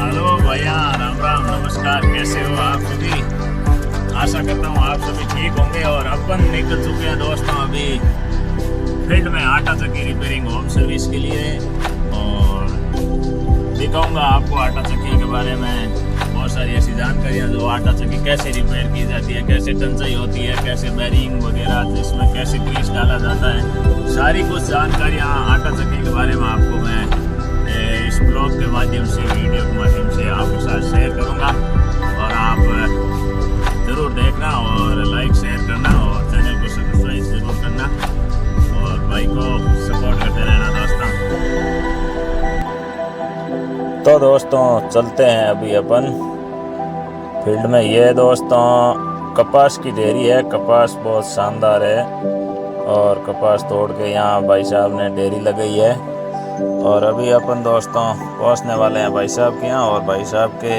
Hello भैया, राम राम, नमस्कार। कैसे हो आप सभी? आशा करता हूँ आप सभी ठीक होंगे। और अपन निकल चुके हैं दोस्तों अभी फील्ड में आटा चक्की रिपेयरिंग होम सर्विस के लिए। और दिखाऊंगा आपको आटा चक्की के बारे में बहुत सारी ऐसी जानकारियाँ, जो आटा चक्की कैसे रिपेयर की जाती है, कैसे टंचाई होती है, कैसे बैरिंग वगैरह, जिसमें कैसे ग्रीस डाला जाता है, सारी कुछ जानकारियाँ आटा चक्की के बारे में आपको मैं इस ब्लॉग के माध्यम से, वीडियो के माध्यम से आपके साथ शेयर करूंगा। और आप ज़रूर देखना और लाइक शेयर करना और चैनल को सब्सक्राइब ज़रूर करना और भाई को सपोर्ट करते रहना दोस्तों। तो दोस्तों चलते हैं अभी अपन फील्ड में। ये दोस्तों कपास की ढेरी है, कपास बहुत शानदार है और कपास तोड़ के यहाँ भाई साहब ने ढेरी लगाई है। और अभी अपन दोस्तों पहुंचने वाले हैं भाई साहब के यहाँ, और भाई साहब के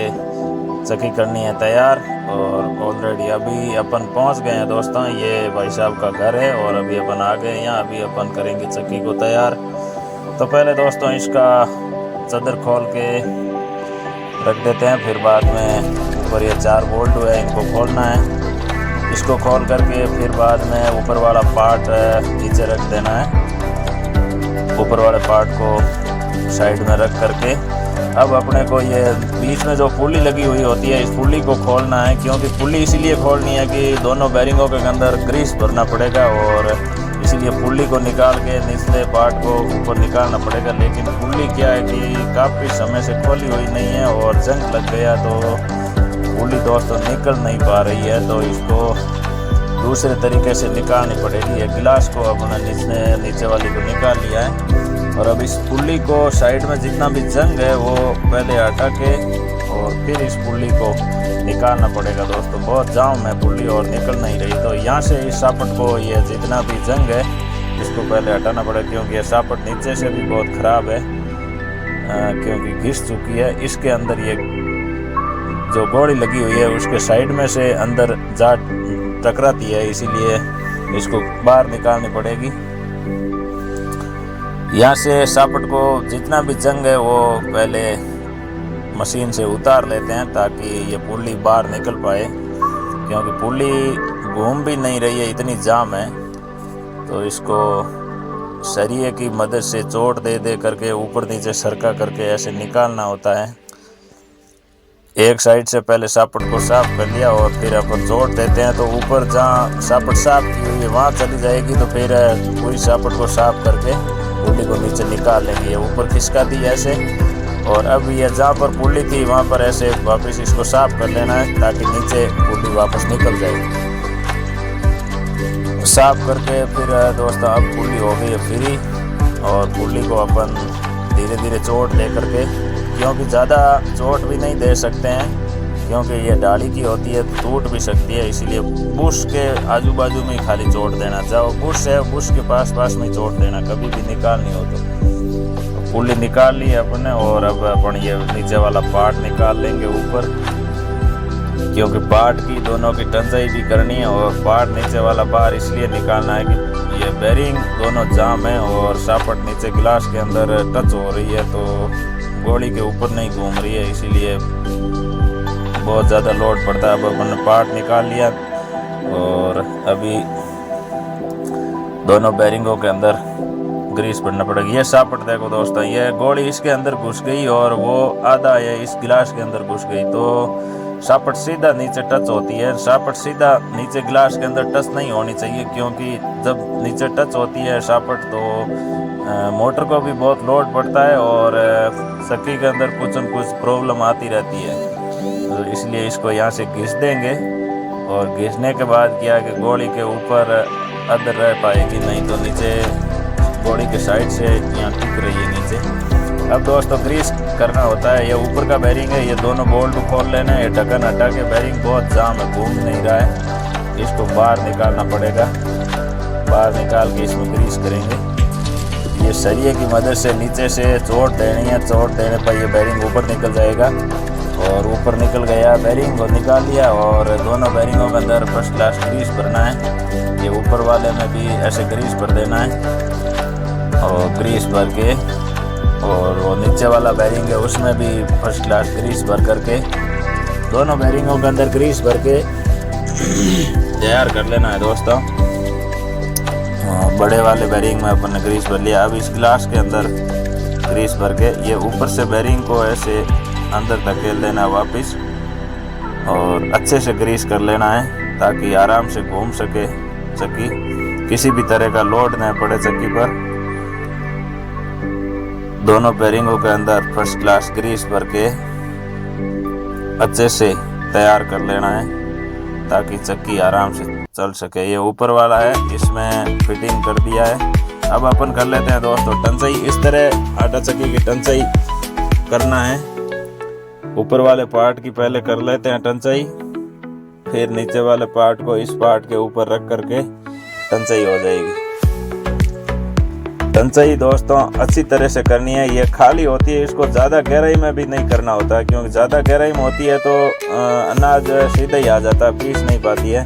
चक्की करनी है तैयार। और ऑलरेडी अभी अपन पहुंच गए हैं दोस्तों, ये भाई साहब का घर है और अभी अपन आ गए हैं यहाँ। अभी अपन करेंगे चक्की को तैयार। तो पहले दोस्तों इसका चादर खोल के रख देते हैं, फिर बाद में ऊपर ये 4 बोल्ट है, इनको खोलना है। इसको खोल करके फिर बाद में ऊपर वाला पार्ट नीचे रख देना है। ऊपर वाले पार्ट को साइड में रख करके अब अपने को ये बीच में जो पुल्ली लगी हुई होती है, इस पुल्ली को खोलना है। क्योंकि पुल्ली इसीलिए खोलनी है कि दोनों बैरिंगों के अंदर ग्रीस भरना पड़ेगा, और इसीलिए पुल्ली को निकाल के निचले पार्ट को ऊपर निकालना पड़ेगा। लेकिन पुल्ली क्या है कि काफ़ी समय से खोली हुई नहीं है और जंग लग गया, तो पुल्ली दोस्तों निकल नहीं पा रही है। तो इसको दूसरे तरीके से निकालनी पड़ेगी। ये गिलास को अपने नीचे वाली को निकाल लिया है, और अब इस पुल्ली को साइड में जितना भी जंग है वो पहले हटा के और फिर इस पुल्ली को निकालना पड़ेगा दोस्तों। बहुत जाम है पुल्ली और निकल नहीं रही, तो यहाँ से इस सापट को, ये जितना भी जंग है इसको पहले हटाना पड़ेगा। क्योंकि ये सापट नीचे से भी बहुत ख़राब है, क्योंकि घिस चुकी है। इसके अंदर ये जो गोड़ी लगी हुई है उसके साइड में से अंदर जा टकराती है, इसीलिए इसको बाहर निकालनी पड़ेगी। यहाँ से सापट को जितना भी जंग है वो पहले मशीन से उतार लेते हैं, ताकि ये पुल्ली बाहर निकल पाए। क्योंकि पुल्ली घूम भी नहीं रही है, इतनी जाम है। तो इसको सरिये की मदद से चोट दे दे करके ऊपर नीचे सरका करके ऐसे निकालना होता है। एक साइड से पहले सापट को साफ कर लिया और फिर अपन जोड़ देते हैं, तो ऊपर जहाँ सापट साफ की हुई है वहाँ चली जाएगी। तो फिर पूरी सापट को साफ करके पुल्ली को नीचे निकाल लेंगे। ये ऊपर खिसका दी ऐसे, और अब ये जहाँ पर पुल्ली थी वहाँ पर ऐसे वापस इसको साफ कर लेना है, ताकि नीचे पुल्ली वापस निकल जाए। साफ करके फिर दोस्तों अब पुल्ली हो गई है फ्री, और पुल्ली को अपन धीरे धीरे चोट ले करके, क्योंकि ज़्यादा चोट भी नहीं दे सकते हैं क्योंकि ये डाली की होती है तो टूट भी सकती है। इसीलिए बुश के आजू बाजू में ही खाली चोट देना, चाहो बुश है बुश के पास में ही चोट देना, कभी भी निकालनी हो तो। पुल्ली निकाल ली अपने, और अब अपन ये नीचे वाला पार्ट निकाल लेंगे ऊपर, क्योंकि पार्ट की दोनों की टंचाई भी करनी है। और पार्ट नीचे वाला बाहर इसलिए निकालना है कि ये बेरिंग दोनों जाम है और सापट नीचे गिलास के अंदर टच हो रही है, तो गोली के ऊपर नहीं घूम रही है, इसीलिए बहुत ज़्यादा लोड पड़ता है। अब अपन पार्ट निकाल लिया, और अभी दोनों बैरिंगों के अंदर ग्रीस भरना पड़ेगा। ये सापट देखो दोस्तों, ये गोली इसके अंदर घुस गई और वो आधा ये इस गिलास के अंदर घुस गई, तो सापट सीधा नीचे टच होती है। सापट सीधा नीचे गिलास के अंदर टच नहीं होनी चाहिए, क्योंकि जब नीचे टच होती है सापट तो मोटर को भी बहुत लोड पड़ता है और चक्की के अंदर कुछ न कुछ प्रॉब्लम आती रहती है। तो इसलिए इसको यहाँ से घिस देंगे, और घिसने के बाद क्या कि गोली के ऊपर अदर रह पाएगी, नहीं तो नीचे गोली के साइड से यहाँ टिक रही है नीचे। अब दोस्तों ग्रीस करना होता है। ये ऊपर का बैरिंग है, ये दोनों बोल्ट खोल लेना है। ये ढक्कन हटा के, बैरिंग बहुत जाम है, घूम नहीं रहा है, इसको बाहर निकालना पड़ेगा। बाहर निकाल के इसमें ग्रीस करेंगे। ये सरिये की मदद से नीचे से चोट देनी है, चोट देने पर ये बैरिंग ऊपर निकल जाएगा। और ऊपर निकल गया, बैरिंग को निकाल लिया, और दोनों बैरिंगों के अंदर फर्स्ट क्लास ग्रीस भरना है। ये ऊपर वाले में भी ऐसे ग्रीस भर देना है, और ग्रीस भर के और वो नीचे वाला बैरिंग है उसमें भी फर्स्ट क्लास ग्रीस भर करके, दोनों बैरिंगों के अंदर ग्रीस भर के तैयार कर लेना है दोस्तों। बड़े वाले बैरिंग में अपन ने ग्रीस भर लिया। अब इस ग्लास के अंदर ग्रीस भर के ये ऊपर से बैरिंग को ऐसे अंदर धकेल देना वापस और अच्छे से ग्रीस कर लेना है ताकि आराम से घूम सके चक्की, किसी भी तरह का लोड न पड़े चक्की पर। दोनों बैरिंगों के अंदर फर्स्ट क्लास ग्रीस भर के अच्छे से तैयार कर लेना है ताकि चक्की आराम से चल सके। ये ऊपर वाला है, इसमें फिटिंग कर दिया है। अब अपन कर लेते हैं दोस्तों टंचाई। इस तरह आटा चक्की की टंचाई करना है। ऊपर वाले पार्ट की पहले कर लेते हैं टंचाई, फिर नीचे वाले पार्ट को इस पार्ट के ऊपर रख करके टंचाई हो जाएगी। टंचाई दोस्तों अच्छी तरह से करनी है। ये खाली होती है, इसको ज़्यादा गहराई में भी नहीं करना होता क्योंकि ज़्यादा गहराई में होती है तो अनाज सीधा ही आ जाता है, पीस नहीं पाती है।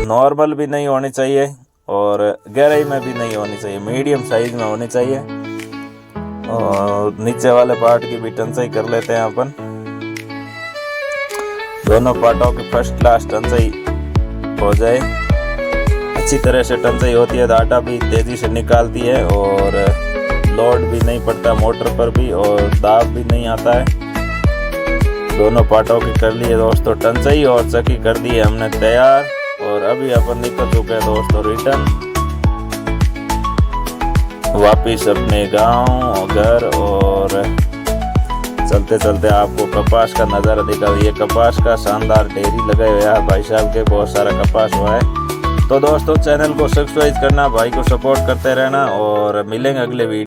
नॉर्मल भी नहीं होनी चाहिए और गहराई में भी नहीं होनी चाहिए, मीडियम साइज में होनी चाहिए। और नीचे वाले पार्ट की भी टंचाई कर लेते हैं अपन। दोनों पार्टों की फर्स्ट क्लास टंचाई हो जाए, अच्छी तरह से टंचाई होती है तो आटा भी तेजी से निकालती है और लोड भी नहीं पड़ता मोटर पर भी और दाब भी नहीं आता है। दोनों पार्टों की कर ली है दोस्तों टंचाई और चक्की कर दी है हमने तैयार। और अभी अपन निकल चुके हैं दोस्तों रिटर्न वापिस अपने गांव घर। और चलते चलते आपको कपास का नज़ारा दिखा। ये कपास का शानदार ढेरी लगे हुए हैं भाई साहब के, बहुत सारा कपास हुआ है। तो दोस्तों चैनल को सब्सक्राइब करना, भाई को सपोर्ट करते रहना और मिलेंगे अगले वीडियो।